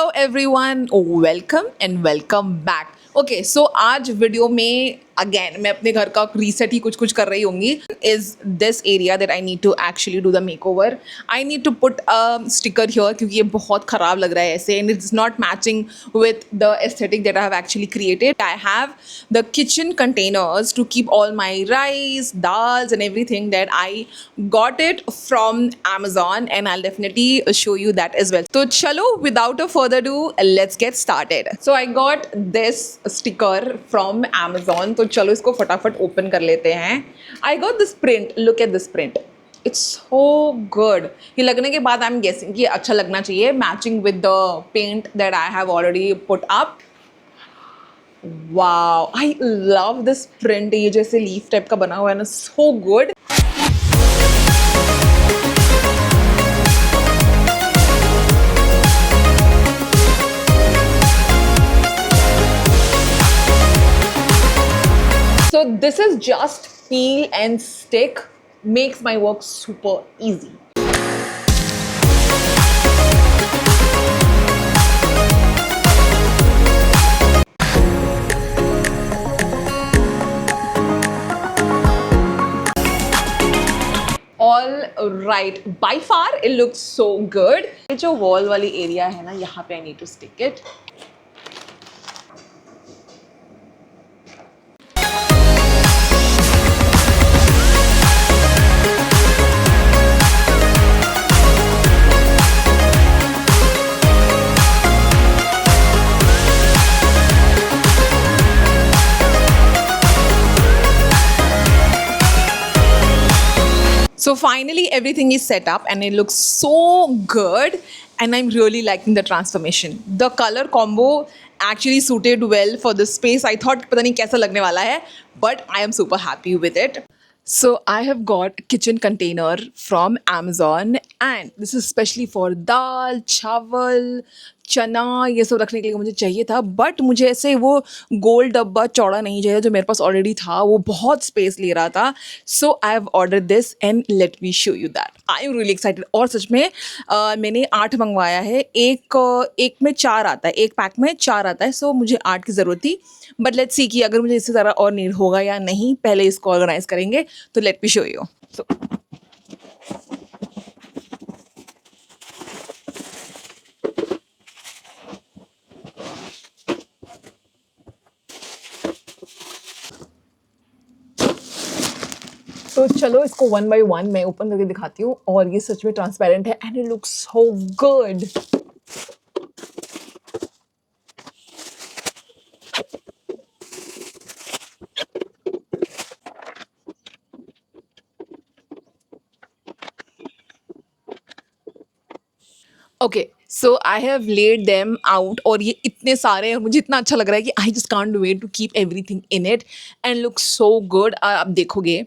Hello everyone, welcome and welcome back. Okay, so आज video में again मैं अपने घर का रीसेट ही कुछ कर रही होंगी। Is this area that I need to actually do the makeover. I need to put a sticker here क्योंकि ये बहुत ख़राब लग रहा है ऐसे and it's not matching with the aesthetic that I have actually created. I have the kitchen containers to keep all my rice, dals and everything that I got it from Amazon and I'll definitely show you that as well. So chalo, without a further ado, let's get started. So I got this sticker from Amazon. तो चलो इसको फटाफट open कर लेते हैं. I got this print. Look at this print. It's so good. ये लगने के बाद I'm guessing कि अच्छा लगना चाहिए, matching with the paint that I have already put up. Wow, I love this print. ये जैसे लीफ टाइप का बना हुआ है ना, so good. So this is just peel and stick, makes my work super easy. All right, by far it looks so good. ये जो wall वाली area है ना, यहाँ पे I need to stick it. So finally everything is set up and it looks so good and I'm really liking the transformation. The color combo actually suited well for this space. I thought पता नहीं कैसा लगने वाला है, but I am super happy with it. So I have got kitchen container from Amazon and this is especially for dal, चावल, चना, ये सब रखने के लिए मुझे चाहिए था. बट मुझे ऐसे वो गोल डब्बा चौड़ा नहीं चाहिए जो मेरे पास ऑलरेडी था, वो बहुत स्पेस ले रहा था. So I have order this and let me show you that. I am really excited. और सच में मैंने 8 मंगवाया है. एक में 4 आता है, एक पैक में 4 आता है. सो मुझे 8 की ज़रूरत थी. बट लेट्स सी कि अगर मुझे इससे ज़्यादा और नीड होगा या नहीं. पहले इसको ऑर्गेनाइज करेंगे. तो लेट मी शो यू. सो तो चलो इसको 1 by 1 मैं ओपन करके दिखाती हूँ. और ये सच में ट्रांसपेरेंट है and it looks so good. Okay, so I have led them out और ये इतने सारे और मुझे इतना अच्छा लग रहा है कि I just can't wait to keep everything in it and look so good. आप देखोगे.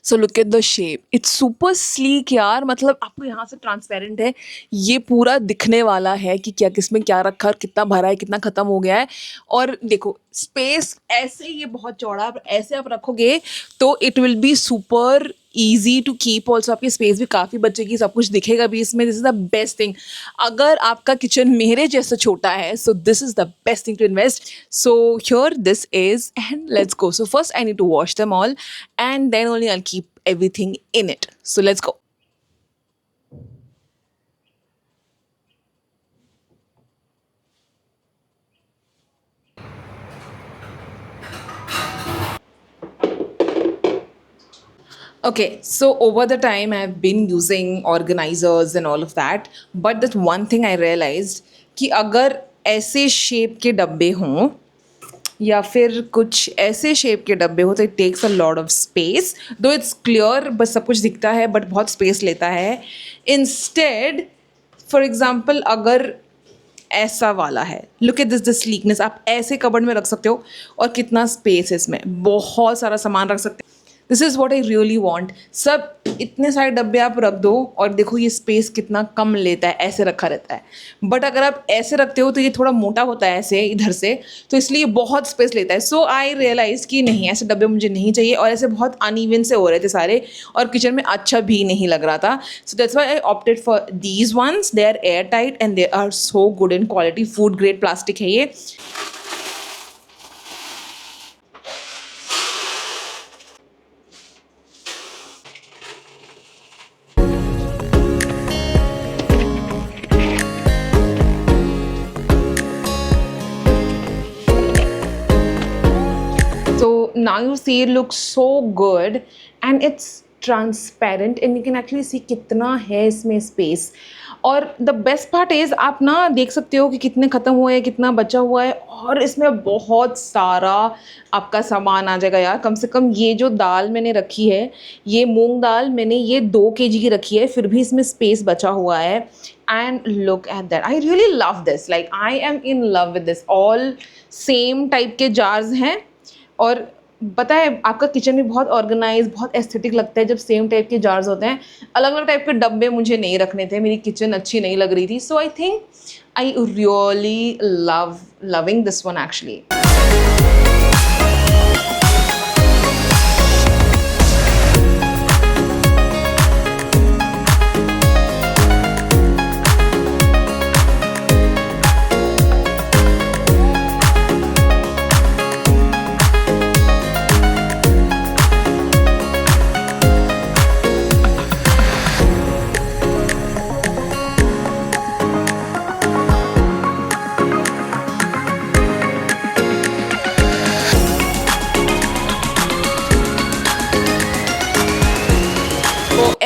So look at the shape, it's super sleek यार. मतलब आपको यहाँ से ट्रांसपेरेंट है, ये पूरा दिखने वाला है कि क्या किसमें क्या रखा और कितना भरा है, कितना ख़त्म हो गया है. और देखो स्पेस ऐसे, ये बहुत चौड़ा, ऐसे आप रखोगे तो it will be super easy to keep. Also आपकी स्पेस भी काफ़ी बचेगी, सब कुछ दिखेगा भी इसमें. This is the best thing. अगर आपका किचन मेरे जैसा छोटा है, so this is the best thing to invest. So here this is and let's go. So first I need to wash them all and then only I'll keep everything in it. So let's go. Okay, so over the time I've been using organizers and all of that, but that one thing I realized कि अगर ऐसे shape के डब्बे हों या फिर कुछ ऐसे शेप के डब्बे हो तो it takes a lot of space. Though it's clear, बस सब कुछ दिखता है बट बहुत स्पेस लेता है. इंस्टेड फॉर एग्जाम्पल अगर ऐसा वाला है, लुक एट दिस स्लीकनेस. आप ऐसे कबर्ड में रख सकते हो और कितना स्पेस है इसमें, बहुत सारा सामान रख सकते हो. This is what I really want. सब इतने सारे डब्बे आप रख दो और देखो ये स्पेस कितना कम लेता है, ऐसे रखा रहता है। बट अगर आप ऐसे रखते हो तो ये थोड़ा मोटा होता है ऐसे इधर से, तो इसलिए बहुत स्पेस लेता है। सो आई रियलाइज़ कि नहीं, ऐसे डब्बे मुझे नहीं चाहिए, और ऐसे बहुत अनइवन से हो रहे थे सारे और किचन में अच्छा भी नहीं लग रहा था। So that's why I opted for these ones. They are air tight and they are so good in quality. Food grade plastic है ये। So now you see it looks so good and it's transparent and you can actually see कितना है इसमें space. और the best part is आप ना देख सकते हो कि कितने ख़त्म हुए हैं, कितना बचा हुआ है, और इसमें बहुत सारा आपका सामान आ जाएगा यार। कम से कम ये जो दाल मैंने रखी है, ये मूंग दाल मैंने ये 2 kg की रखी है, फिर भी इसमें स्पेस बचा हुआ है। And look at that, I really love this, like I am in love with this. All same type के जार्स हैं और पता है आपका किचन भी बहुत ऑर्गेनाइज, बहुत एस्थेटिक लगता है जब सेम टाइप के जार्स होते हैं। अलग अलग टाइप के डब्बे मुझे नहीं रखने थे, मेरी किचन अच्छी नहीं लग रही थी। So I think I really loving this one actually.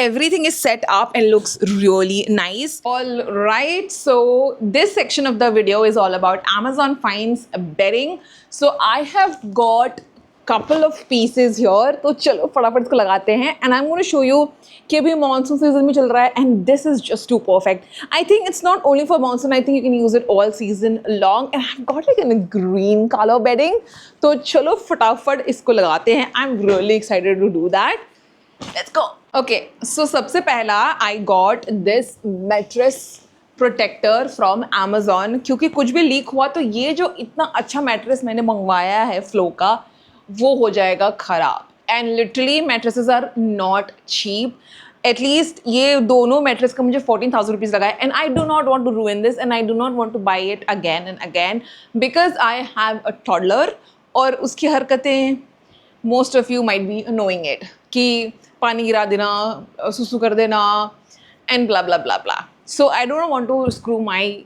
Everything is set up and looks really nice. All right, so this section of the video is all about Amazon finds bedding. So I have got couple of pieces here, तो चलो फटाफट इसको लगाते हैं। And I'm going to show you कि अभी monsoon season में चल रहा है and this is just too perfect. I think it's not only for monsoon, I think you can use it all season long. And I've got like a green color bedding, तो चलो फटाफट इसको लगाते हैं। I'm really excited to do that. Let's go. Okay, so सबसे पहला I got this mattress protector from Amazon, क्योंकि कुछ भी लीक हुआ तो ये जो इतना अच्छा मैट्रेस मैंने मंगवाया है फ्लो का, वो हो जाएगा ख़राब। And literally mattresses are not cheap. At least ये दोनों मैट्रेस का मुझे 14,000 रुपीज़ लगा है। And I do not want to ruin this and I do not want to buy it again and again because I have a toddler और उसकी हरकतें most of you might be knowing it, कि पानी गिरा देना, सुसु कर देना, and blah blah blah blah. So I don't want to screw my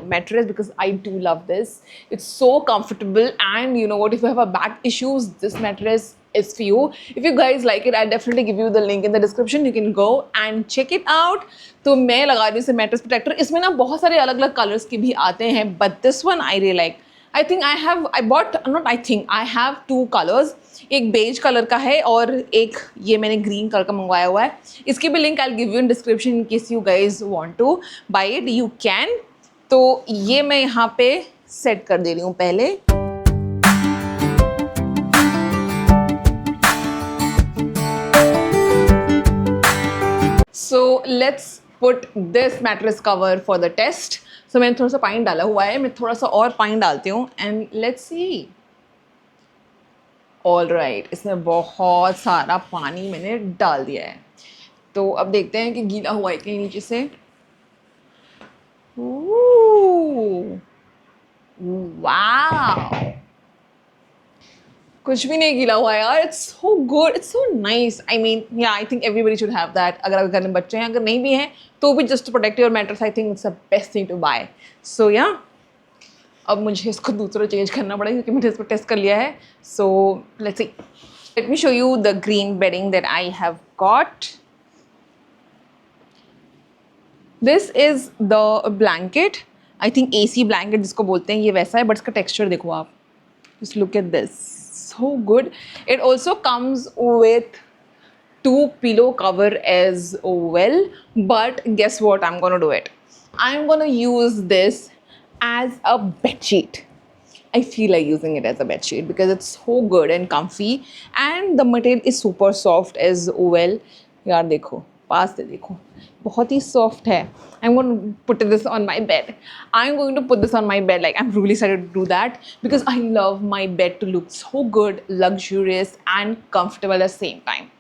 mattress because I do love this. It's so comfortable, and you know what? If you have a back issues, this mattress is for you. If you guys like it, I'll definitely give you the link in the description. You can go and check it out. तो मैं लगा रही हूँ इसे mattress protector. इसमें ना बहुत सारे अलग अलग कलर्स के भी आते हैं, but this one I really like. I have 2 colors. एक बेज कलर का है और एक ये मैंने ग्रीन कलर का मंगवाया हुआ है। इसकी भी link I will give you in description in case you guys want to buy it, you can. तो ये मैं यहाँ पे सेट कर दे रही हूँ पहले। So let's put this mattress cover for the test. So मैंने थोड़ा सा पानी डाला हुआ है, मैं थोड़ा सा और पानी डालती हूँ and let's see. All right, इसमें बहुत सारा पानी मैंने डाल दिया है, तो अब देखते हैं कि गीला हुआ है कि नीचे से। वाओ, कुछ भी नहीं गीला हुआ यार। It's so good, it's so nice. I mean yeah I think everybody should have that. अगर आपके घर में बच्चे हैं, अगर नहीं भी हैं तो भी just to protect your mattress, I think it's the best thing to buy. So yeah अब मुझे इसको दूसरा चेंज करना पड़ेगा क्योंकि मैंने इसको टेस्ट कर लिया है। So let's see, let me show you the green bedding that I have got. This is the blanket, I think AC blanket जिसको बोलते हैं, ये वैसा है, बट इसका टेक्सचर देखो आप, just look at this, so good. It also comes with 2 pillow cover as well, but guess what I'm gonna do it? I'm gonna use this as a bed sheet. I feel like using it as a bed sheet because it's so good and comfy and the material is super soft as well. यार देखो, पास से देखो, बहुत ही soft है. I'm going to put this on my bed. I'm going to put this on my bed. Like, I'm really excited to do that because I love my bed to look so good, luxurious and comfortable at the same time.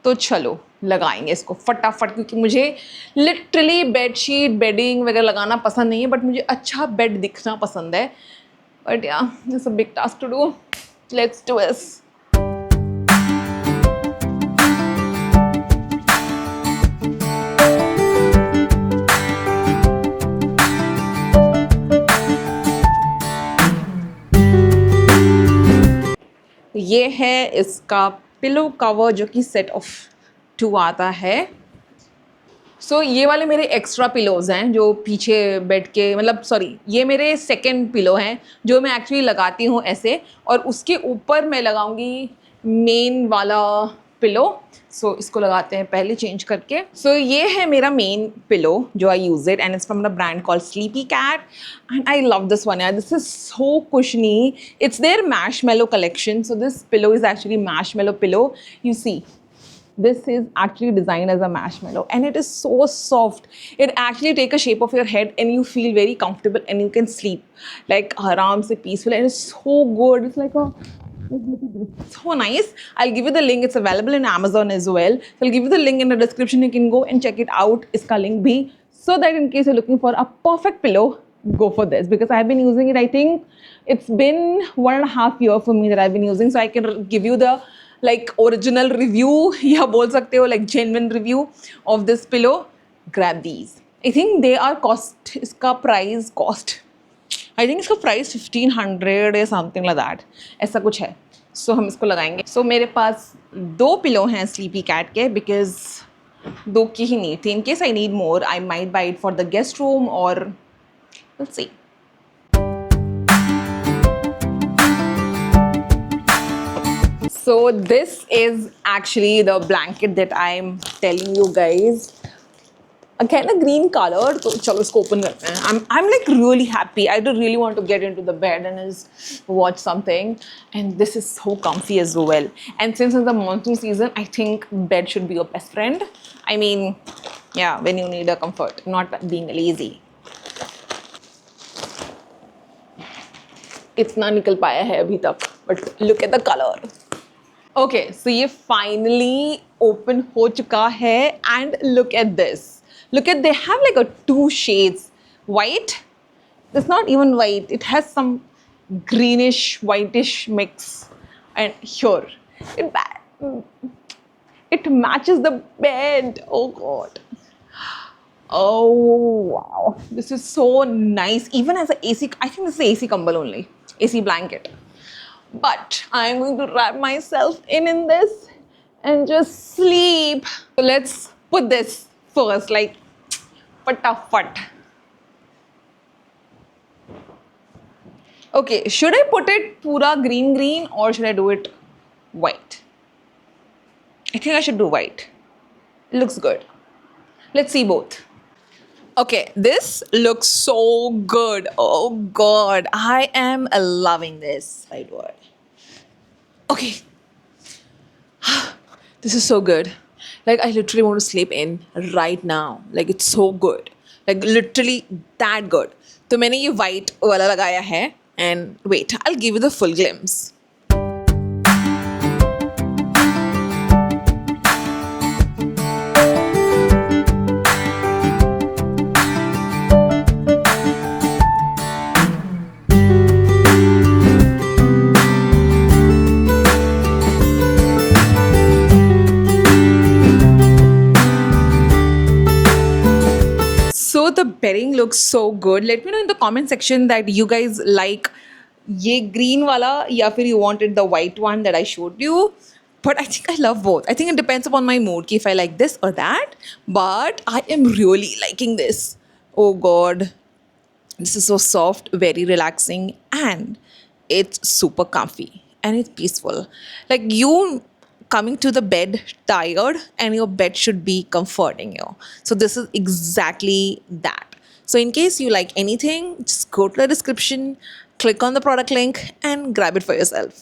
तो चलो लगाएंगे इसको फटाफट, क्योंकि मुझे literally bedsheet bedding वगैरह लगाना पसंद नहीं है, बट मुझे अच्छा बेड दिखना पसंद है. But yeah it's a big task to do. Let's do this. ये है इसका पिलो कवर जो कि सेट ऑफ 2 आता है. सो ये वाले मेरे एक्स्ट्रा पिलोज़ हैं जो पीछे बेड के, मतलब सॉरी, ये मेरे सेकंड पिलो हैं जो मैं एक्चुअली लगाती हूँ ऐसे, और उसके ऊपर मैं लगाऊंगी मेन वाला पिलो. सो इसको लगाते हैं पहले चेंज करके. सो ये है मेरा मेन पिलो जो I use it, and it's from the brand called Sleepy Cat, and I love this one. यार this is so cushiony. It's their marshmallow collection. So this pillow is actually marshmallow pillow. You see, this is actually designed as a marshmallow and it is so soft. It actually take a shape of your head and you feel very comfortable and you can sleep like aram se peaceful, and it's so good. It's like a so nice. I'll give you the link. It's available in Amazon as well. So I'll give you the link in the description. You can go and check it out. Iska link bhi, so that in case you're looking for a perfect pillow, go for this, because I've been using it. I think it's been 1.5 years for me that I've been using, so I can give you the like original review या बोल सकते हो like genuine review of this pillow. Grab these. I think they are cost, इसका price cost, I think इसका price 1500 या something like that, ऐसा कुछ है. So हम इसको लगाएंगे. So मेरे पास 2 पिलो हैं स्लीपी कैट के, because 2 की ही नीड थी. In case I need more, I might buy it for the guest room or we'll see. So this is actually the blanket that I'm telling you guys. Again, a green color. So chalo isko open karte hain. I'm like really happy. I do really want to get into the bed and just watch something. And this is so comfy as well. And since it's the monsoon season, I think bed should be your best friend. I mean, yeah, when you need a comfort, not being lazy. इतना निकल पाया है अभी तक, but look at the color. Okay, so ये finally open हो चुका है, and look at this. Look at, they have like a 2 shades. White, it's not even white, it has some greenish whitish mix, and here it matches the bed. Oh god, oh wow, this is so nice. Even as a AC, I think this is AC kambal only, AC blanket. But I'm going to wrap myself in this and just sleep. So let's put this first, like fatafat. Okay, should I put it pura green or should I do it white? I think I should do white. It looks good. Let's see both. Okay, this looks so good. Oh god, I am loving this. Right word. Okay. This is so good. Like, I literally want to sleep in right now. Like, it's so good. Like, literally that good. तो मैंने ये white वाला लगाया है. And wait, I'll give you the full glimpse. So the bedding looks so good. Let me know in the comment section that you guys like ये green वाला या फिर you wanted the white one that I showed you. But I think I love both. I think it depends upon my mood if I like this or that. But I am really liking this. Oh god. This is so soft, very relaxing, and it's super comfy and it's peaceful. Like, you coming to the bed tired and your bed should be comforting you. So this is exactly that. So in case you like anything, just go to the description, click on the product link and grab it for yourself.